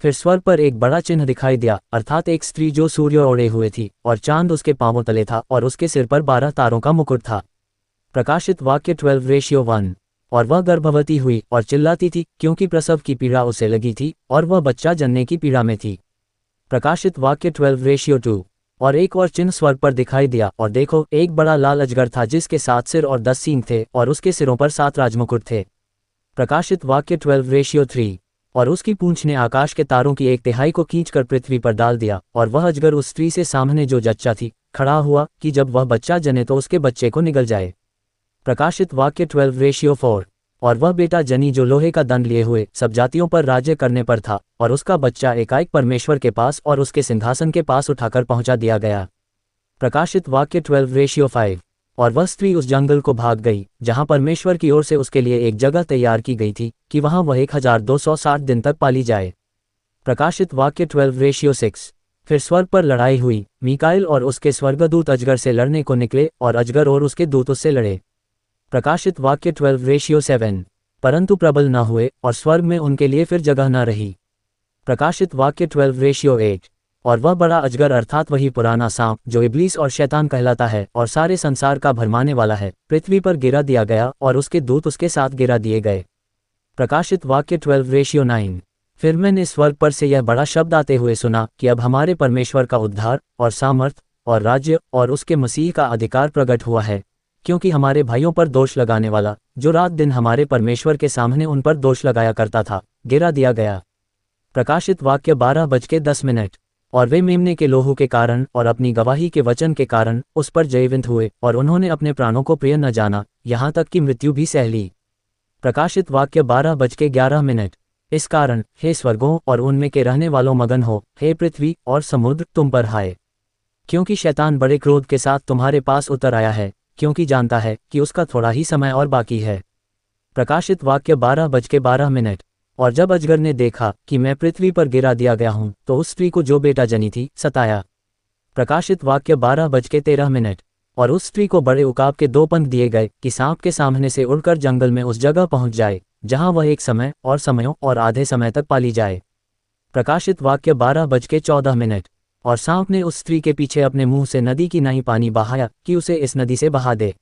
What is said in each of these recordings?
फिर स्वर्ग पर एक बड़ा चिन्ह दिखाई दिया, अर्थात एक स्त्री जो सूर्य ओढ़े हुए थी और चांद उसके पांवों तले था और उसके सिर पर 12 तारों का मुकुट था। प्रकाशित वाक्य 12:1। और वह गर्भवती हुई और चिल्लाती थी, क्योंकि प्रसव की पीड़ा उसे लगी थी और वह बच्चा जनने की पीड़ा में थी। प्रकाशित वाक्य 12:2। और एक और चिन्ह स्वर्ग पर दिखाई दिया, और देखो, एक बड़ा लाल अजगर था जिसके 7 सिर और 10 सींग थे और उसके सिरों पर 7 राजमुकुट थे। प्रकाशित वाक्य 12:3। और उसकी पूंछ ने आकाश के तारों की 1/3 को खींचकर पृथ्वी पर डाल दिया, और वह अजगर उस स्त्री से सामने जो जच्चा थी खड़ा हुआ कि जब वह बच्चा जने तो उसके बच्चे को निगल जाए। प्रकाशित वाक्य 12:4। और वह बेटा जनी जो लोहे का दंड लिए हुए सब जातियों पर राज्य करने पर था, और उसका बच्चा एकाएक परमेश्वर के पास और उसके सिंहासन के पास उठाकर पहुंचा दिया गया। प्रकाशित वाक्य 12:5। और वह स्त्री उस जंगल को भाग गई जहां परमेश्वर की ओर से उसके लिए एक जगह तैयार की गई थी कि वहां वह 1260 दिन तक पाली जाए। प्रकाशित वाक्य 12:6। फिर स्वर्ग पर लड़ाई हुई, मीकाएल और उसके स्वर्गदूत अजगर से लड़ने को निकले और अजगर और उसके दूत उससे लड़े। प्रकाशित वाक्य 12:7। परंतु प्रबल न हुए और स्वर्ग में उनके लिए फिर जगह न रही। प्रकाशित वाक्य 12:8। और वह बड़ा अजगर अर्थात वही पुराना सांप जो इब्लीस और शैतान कहलाता है और सारे संसार का भरमाने वाला है, पृथ्वी पर गिरा दिया गया और उसके दूत उसके साथ गिरा दिए गए। प्रकाशित वाक्य 12:9। फिर मैंने स्वर्ग पर से यह बड़ा शब्द आते हुए सुना कि अब हमारे परमेश्वर का उद्धार और सामर्थ और राज्य और उसके मसीह का अधिकार प्रकट हुआ है, क्योंकि हमारे भाइयों पर दोष लगाने वाला, जो रात दिन हमारे परमेश्वर के सामने उन पर दोष लगाया करता था, गिरा दिया गया। प्रकाशित वाक्य 12:10। और वे मेमने के लोहू के कारण और अपनी गवाही के वचन के कारण उस पर जयवंत हुए, और उन्होंने अपने प्राणों को प्रिय न जाना, यहाँ तक कि मृत्यु भी सह ली। प्रकाशित वाक्य 12:11। इस कारण, हे स्वर्गों और उनमें के रहने वालों मगन हो, हे पृथ्वी और समुद्र तुम पर हाय, क्योंकि शैतान बड़े क्रोध के साथ तुम्हारे पास उतर आया है, क्योंकि जानता है कि उसका थोड़ा ही समय और बाकी है। प्रकाशित वाक्य 12:12। और जब अजगर ने देखा कि मैं पृथ्वी पर गिरा दिया गया हूं, तो उस स्त्री को जो बेटा जनी थी सताया। प्रकाशित वाक्य 12:13। और उस स्त्री को बड़े उकाब के 2 पंख दिए गए कि सांप के सामने से उड़कर जंगल में उस जगह पहुंच जाए जहां वह एक समय और समयों और आधे समय तक पाली जाए। प्रकाशित वाक्य 12:14। और सांप ने उस स्त्री के पीछे अपने मुंह से नदी की नाई पानी बहाया कि उसे इस नदी से बहा दे।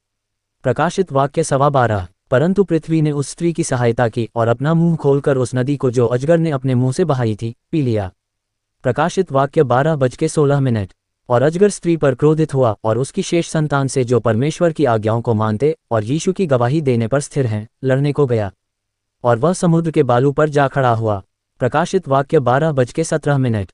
प्रकाशित वाक्य 12:15। परंतु पृथ्वी ने उस स्त्री की सहायता की और अपना मुंह खोलकर उस नदी को जो अजगर ने अपने मुंह से बहाई थी पी लिया। प्रकाशित वाक्य 12:16। और अजगर स्त्री पर क्रोधित हुआ और उसकी शेष संतान से जो परमेश्वर की आज्ञाओं को मानते और यीशु की गवाही देने पर स्थिर हैं, लड़ने को गया, और वह समुद्र के बालू पर जा खड़ा हुआ। प्रकाशित वाक्य 12:17।